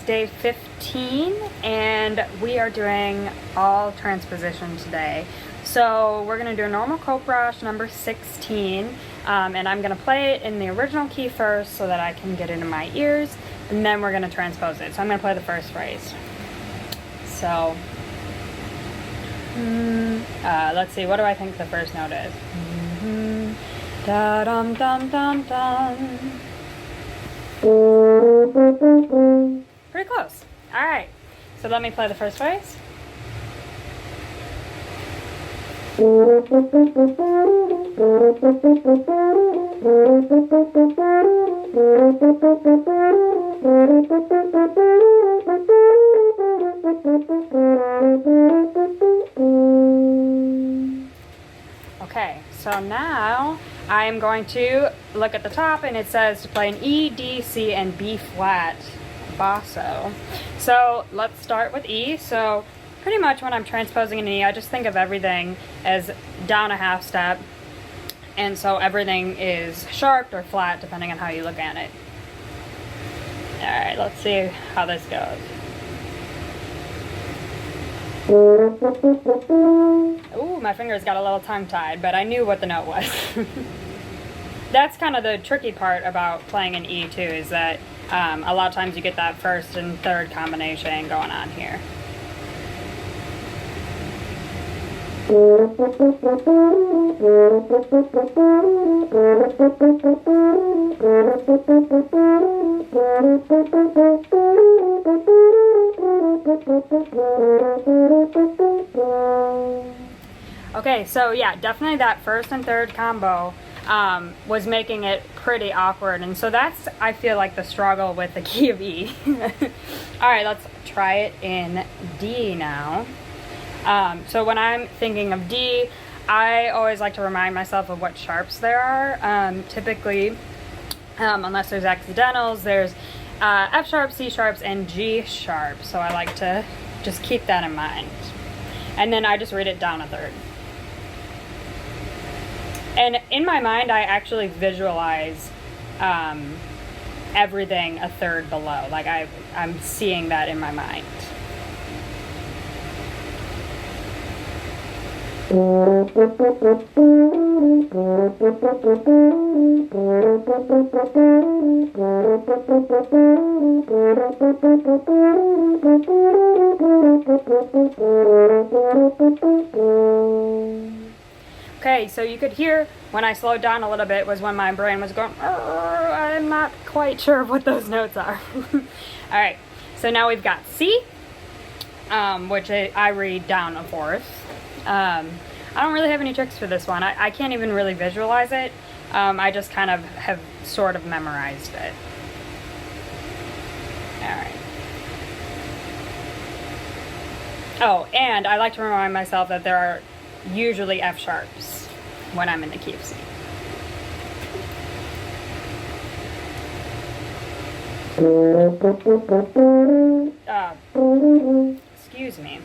day 15 and we are doing all transposition today. So we're going to do a normal copebrush number 16, and I'm going to play it in the original key first so that I can get it in my ears, and then we're going to transpose it. So I'm going to play the first phrase. So let's see, what do I think the first note is? Da dum dum dum dum. Pretty close. All right. So let me play the first phrase. Okay, so now I am going to look at the top and it says to play an E, D, C, and B flat basso. So let's start with E. So pretty much when I'm transposing an E, I just think of everything as down a half step. And so everything is sharp or flat depending on how you look at it. All right, let's see how this goes. Ooh, my fingers got a little tongue-tied, but I knew what the note was. That's kind of the tricky part about playing an E too, is that a lot of times you get that first and third combination going on here. Okay, so yeah, definitely that first and third combo was making it pretty awkward, and so that's, I feel like, the struggle with the key of E. Alright, let's try it in D now. So when I'm thinking of D, I always like to remind myself of what sharps there are. Typically, unless there's accidentals, there's F sharps, C sharps, and G sharps. So I like to just keep that in mind. And then I just read it down a third. And in my mind, I actually visualize everything a third below. Like I'm seeing that in my mind. Okay, so you could hear when I slowed down a little bit was when my brain was going, I'm not quite sure what those notes are. Alright, so now we've got C, which I read down a fourth. I don't really have any tricks for this one. I can't even really visualize it. I just kind of have sort of memorized it. Alright. Oh, and I like to remind myself that there are usually F sharps when I'm in the key of C. Excuse me.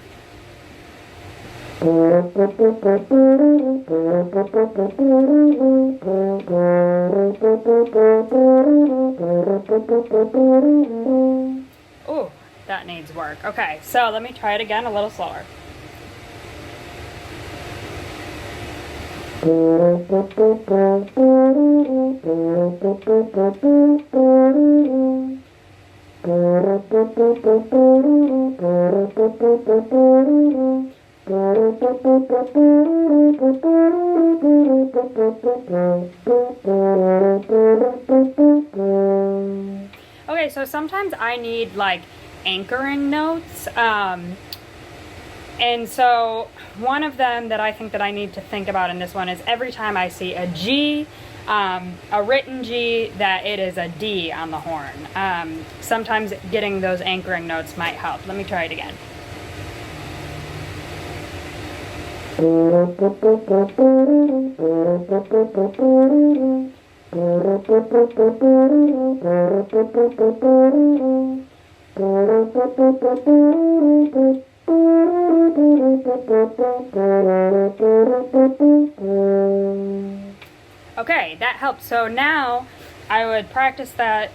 Ooh, that needs work. Okay, so let me try it again a little slower. Okay, so sometimes I need like anchoring notes, and so one of them that I think that I need to think about in this one is every time I see a G, a written G, that it is a D on the horn. Sometimes getting those anchoring notes might help. Let me try it again. Okay, that helps. So now I would practice that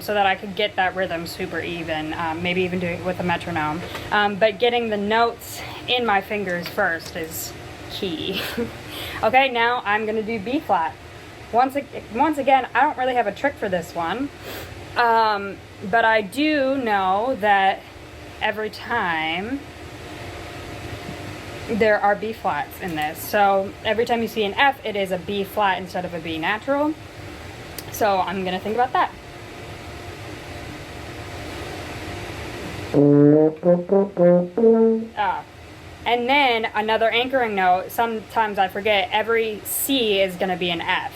so that I could get that rhythm super even, maybe even do it with a metronome. But getting the notes in my fingers first is key. Okay, now I'm gonna do B flat. Once again, I don't really have a trick for this one, but I do know that every time there are B flats in this. So every time you see an F, it is a B flat instead of a B natural. So I'm gonna think about that. And then another anchoring note, sometimes I forget, every C is gonna be an F.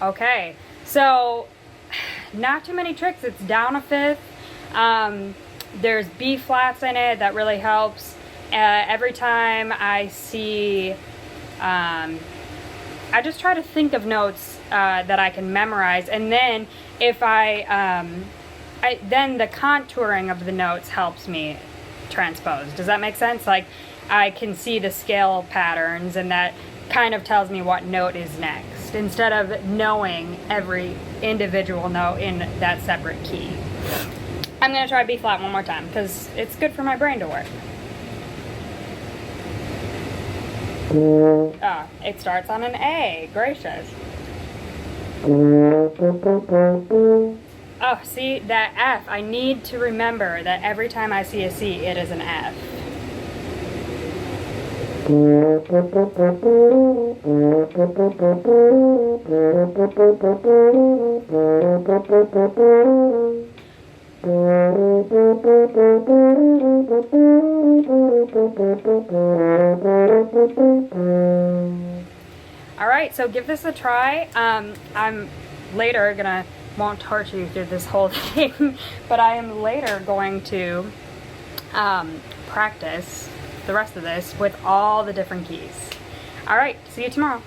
Okay, so not too many tricks. It's down a fifth. There's B flats in it that really helps. Every time I see, I just try to think of notes that I can memorize, and then if then the contouring of the notes helps me transpose. Does that make sense? Like, I can see the scale patterns, and that kind of tells me what note is next, instead of knowing every individual note in that separate key. I'm going to try B flat one more time, because it's good for my brain to work. It starts on an A. Gracious. Oh, see, that F. I need to remember that every time I see a C, it is an F. Alright, so give this a try. I'm later won't torture you through this whole thing, but I am later going to practice the rest of this with all the different keys. Alright, see you tomorrow.